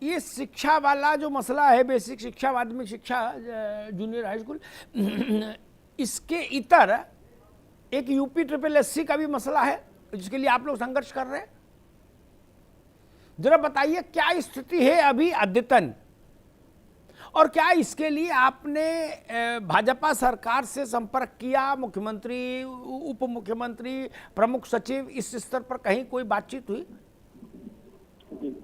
ये शिक्षा वाला जो मसला है, बेसिक शिक्षा, माध्यमिक शिक्षा, जूनियर हाई स्कूल, इसके इतर एक यूपी ट्रिपल एससी का भी मसला है जिसके लिए आप लोग संघर्ष कर रहे हैं। जरा बताइए क्या स्थिति है अभी अद्यतन, और क्या इसके लिए आपने भाजपा सरकार से संपर्क किया, मुख्यमंत्री, उप मुख्यमंत्री, प्रमुख सचिव, इस स्तर पर कहीं कोई बातचीत हुई? जी,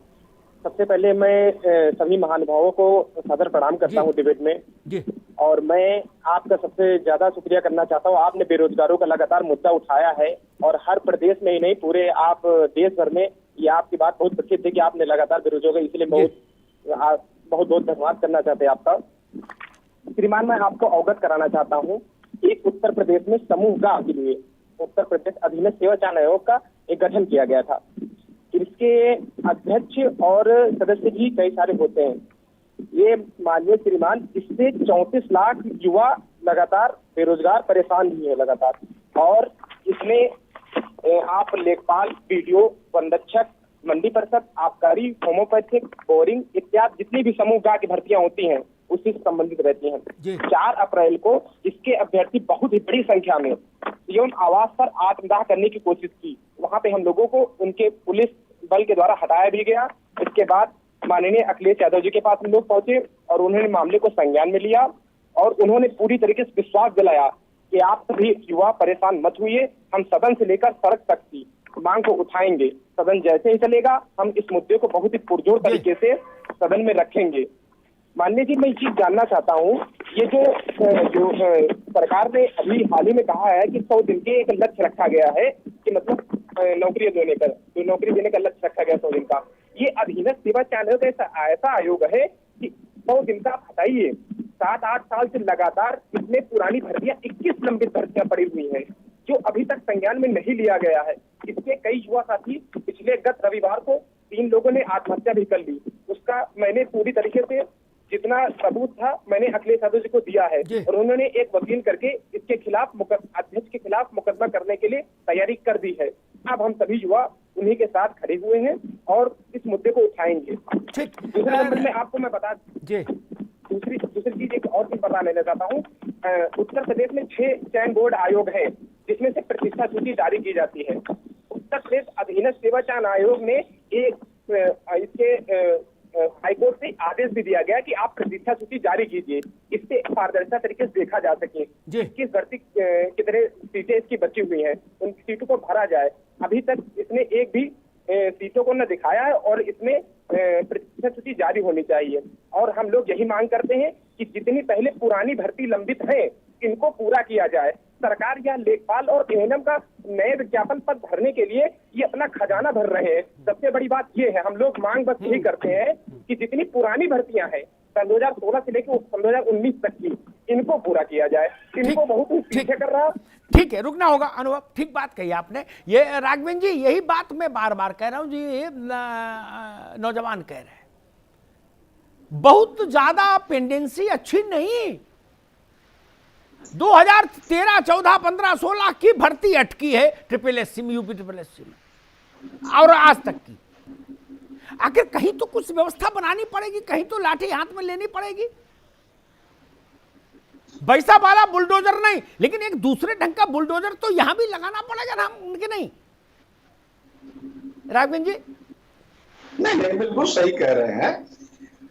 सबसे पहले मैं सभी महानुभावों को सादर प्रणाम करता हूं डिबेट में जी। और मैं आपका सबसे ज्यादा शुक्रिया करना चाहता हूं। आपने बेरोजगारों का लगातार मुद्दा उठाया है और हर प्रदेश में ही नहीं, पूरे आप देश भर में ये आपकी बात बहुत प्रसिद्ध है कि आपने लगातार बेरोजगार, इसलिए बहुत बहुत धन्यवाद करना चाहते हैं आपका। श्रीमान, मैं आपको अवगत कराना चाहता हूँ, एक उत्तर प्रदेश में समूह का के लिए उत्तर प्रदेश अधीनस्थ सेवा चयन आयोग का एक गठन किया गया था। इसके अध्यक्ष और सदस्य भी कई सारे होते हैं। ये माननीय श्रीमान, इससे 34 लाख युवा लगातार बेरोजगार परेशान भी है लगातार, और इसमें आप लेखपाल, बीडीओ, वन रक्षक, मंडी परिषद, आबकारी, होम्योपैथिक, बोरिंग इत्यादि जितनी भी समूह गा की भर्तियां होती हैं उससे संबंधित रहती हैं। 4 अप्रैल को इसके अभ्यर्थी बहुत ही बड़ी संख्या में एवं आवास पर आत्मदाह करने की कोशिश की। वहां पे हम लोगों को उनके पुलिस बल के द्वारा हटाया भी गया। इसके बाद माननीय अखिलेश यादव जी के पास हम लोग पहुंचे और उन्होंने मामले को संज्ञान में लिया और उन्होंने पूरी तरीके से विश्वास दिलाया कि आप सभी युवा परेशान मत हुइए, हम सदन से लेकर सड़क तक की मांग को उठाएंगे। सदन जैसे ही चलेगा हम इस मुद्दे को बहुत ही पुरजोर तरीके से सदन में रखेंगे। माननीय जी, मैं ये चीज जानना चाहता हूँ, ये जो सरकार ने अभी हाल ही में कहा है कि 100 दिन के एक लक्ष्य रखा गया है कि मतलब नौकरी देने का लक्ष्य रखा गया 100 दिन का। ये अधीनस्थ सेवा चयन आयोग ऐसा आयोग है कि 100 दिन का हटाइए, 7-8 साल से लगातार इसमें पुरानी भर्तियां 21 लंबित भर्तियां पड़ी हुई हैं जो अभी तक संज्ञान में नहीं लिया गया है। इसके कई युवा साथी, पिछले गत रविवार को 3 लोगों ने आत्महत्या भी कर ली। उसका मैंने पूरी तरीके से जितना सबूत था मैंने अखिलेश यादव जी को दिया है और उन्होंने एक वकील करके इसके खिलाफ अध्यक्ष के खिलाफ मुकदमा करने के लिए तैयारी कर दी है। अब हम सभी युवा उन्हीं के साथ खड़े हुए हैं और इस मुद्दे को उठाएंगे। दूसरे नंबर में आपको मैं बता दूसरी चीज एक और चीज बता लेना चाहता हूँ। उत्तर प्रदेश में 6 चयन बोर्ड आयोग है जिसमें से प्रतिष्ठा सूची जारी की जाती है। उत्तर प्रदेश अधीनस्थ सेवा चयन आयोग ने इसके हाईकोर्ट से आदेश भी दिया गया कि आप प्रतिष्ठा सूची जारी कीजिए, इससे पारदर्शिता तरीके से देखा जा सके किस भर्ती कितने सीटें इसकी बची हुई हैं, उन सीटों को भरा जाए। अभी तक इसने एक भी सीटों को न दिखाया है और इसमें प्रतिष्ठा सूची जारी होनी चाहिए। और हम लोग यही मांग करते हैं कि जितनी पहले पुरानी भर्ती लंबित है इनको पूरा किया जाए। सरकार या लेखपाल और एएनएम का नए विज्ञापन पद भरने के लिए ये अपना खजाना भर रहे हैं। सबसे बड़ी बात ये है, हम लोग मांग बस यही करते हैं कि जितनी पुरानी भर्तियां हैं सन 2016 से लेकर सन 2019 तक की, इनको पूरा किया जाए। इनको बहुत पीछे कर रहा। ठीक है, रुकना होगा। अनुभव, ठीक बात कही आपने। ये राघवेंद्र जी, यही बात मैं बार बार कह रहा हूं जी, नौजवान कह रहे हैं बहुत ज्यादा पेंडेंसी अच्छी नहीं। 2013, 14, 15, 16 की भर्ती अटकी है ट्रिपल एससी में, यूपी ट्रिपल एससी में, और आज तक की। आखिर कहीं तो कुछ व्यवस्था बनानी पड़ेगी, कहीं तो लाठी हाथ में लेनी पड़ेगी। वैसा वाला बुलडोजर नहीं, लेकिन एक दूसरे ढंग का बुलडोजर तो यहां भी लगाना पड़ेगा ना, उनके नहीं। राघवेंद्र जी नहीं, बिल्कुल सही कह रहे हैं।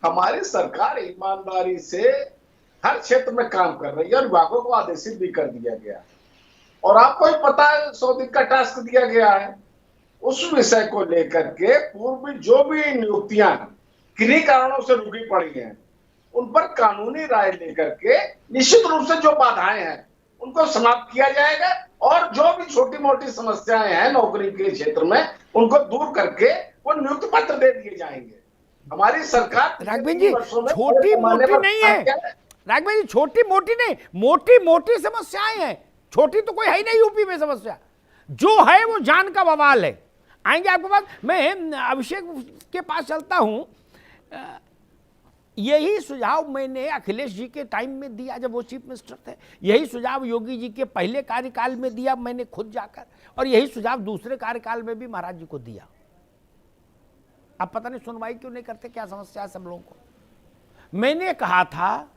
हमारी सरकार ईमानदारी से हर क्षेत्र में काम कर रही है और विभागों को आदेशित भी कर दिया गया। और आपको ही पता है 100 दिन का टास्क दिया गया है। उस विषय को लेकर के पूर्व में जो भी नियुक्तियां किन्हीं कारणों से रुकी पड़ी हैं उन पर कानूनी राय लेकर के निश्चित रूप से जो बाधाएं हैं उनको समाप्त किया जाएगा और जो भी छोटी मोटी समस्याएं हैं नौकरी के क्षेत्र में उनको दूर करके वो नियुक्ति पत्र दे दिए जाएंगे। हमारी सरकार राघवेंद्र जी छोटी मोटी नहीं है, राघवेंद्र जी छोटी मोटी नहीं, मोटी मोटी समस्याएं हैं। छोटी तो कोई है ही नहीं यूपी में समस्या, जो है वो जान का बवाल है। आएंगे आपके पास। मैं अभिषेक के पास चलता हूं। यही सुझाव मैंने अखिलेश जी के टाइम में दिया जब वो चीफ मिनिस्टर थे, यही सुझाव योगी जी के पहले कार्यकाल में दिया मैंने खुद जाकर, और यही सुझाव दूसरे कार्यकाल में भी महाराज जी को दिया। अब पता नहीं सुनवाई क्यों नहीं करते, क्या समस्या है सब लोगों को। मैंने कहा था,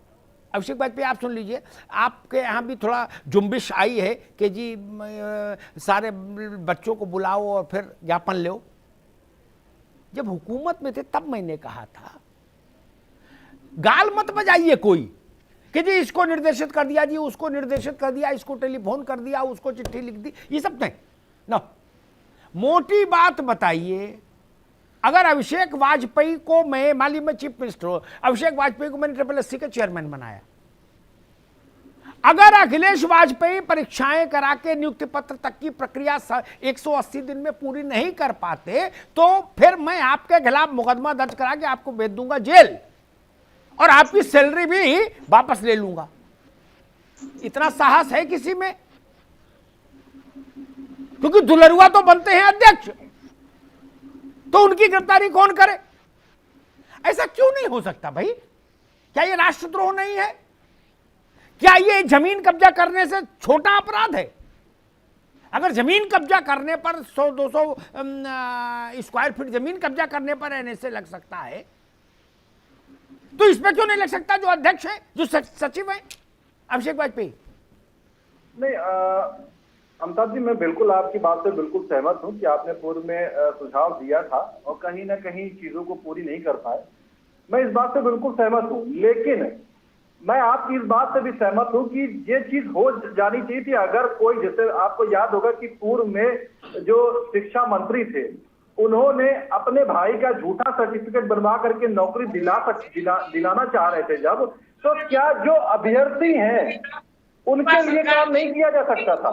अभिषेक वाजपेयी आप सुन लीजिए, आपके यहाँ भी थोड़ा जुम्बिश आई है कि जी सारे बच्चों को बुलाओ और फिर ज्ञापन लो। जब हुकूमत में थे तब मैंने कहा था, गाल मत बजाइए कोई कि जी इसको निर्देशित कर दिया, जी उसको निर्देशित कर दिया, इसको टेलीफोन कर दिया, उसको चिट्ठी लिख दी, ये सब नहीं ना। मोटी बात बताइए, अगर अभिषेक वाजपेयी को मैं, मान ली मैं चीफ मिनिस्टर हूं, अभिषेक वाजपेयी को मैंने SSC के चेयरमैन बनाया, अगर अखिलेश वाजपेयी परीक्षाएं करा के नियुक्ति पत्र तक की प्रक्रिया 180 दिन में पूरी नहीं कर पाते तो फिर मैं आपके खिलाफ मुकदमा दर्ज करा के आपको भेज दूंगा जेल और आपकी सैलरी भी वापस ले लूंगा। इतना साहस है किसी में? क्योंकि दुलरुआ तो बनते हैं अध्यक्ष, तो उनकी गिरफ्तारी कौन करे? ऐसा क्यों नहीं हो सकता भाई? क्या ये राष्ट्रद्रोह नहीं है? क्या ये जमीन कब्जा करने से छोटा अपराध है? अगर जमीन कब्जा करने पर 100-200 स्क्वायर फीट जमीन कब्जा करने पर NSA लग सकता है, तो इसमें क्यों नहीं लग सकता जो अध्यक्ष है, जो सचिव है अभिषेक वाजपेयी? नहीं अमिताभ जी, मैं बिल्कुल आपकी बात से बिल्कुल सहमत हूं कि आपने पूर्व में सुझाव दिया था और कहीं ना कहीं चीजों को पूरी नहीं कर पाए। मैं इस बात से बिल्कुल सहमत हूं, लेकिन मैं आपकी इस बात से भी सहमत हूं कि ये चीज हो जानी चाहिए थी। अगर कोई, जैसे आपको याद होगा कि पूर्व में जो शिक्षा मंत्री थे, उन्होंने अपने भाई का झूठा सर्टिफिकेट बनवा करके नौकरी दिलाना चाह रहे थे जब, तो क्या जो अभ्यर्थी हैं उनके लिए काम नहीं किया जा सकता था?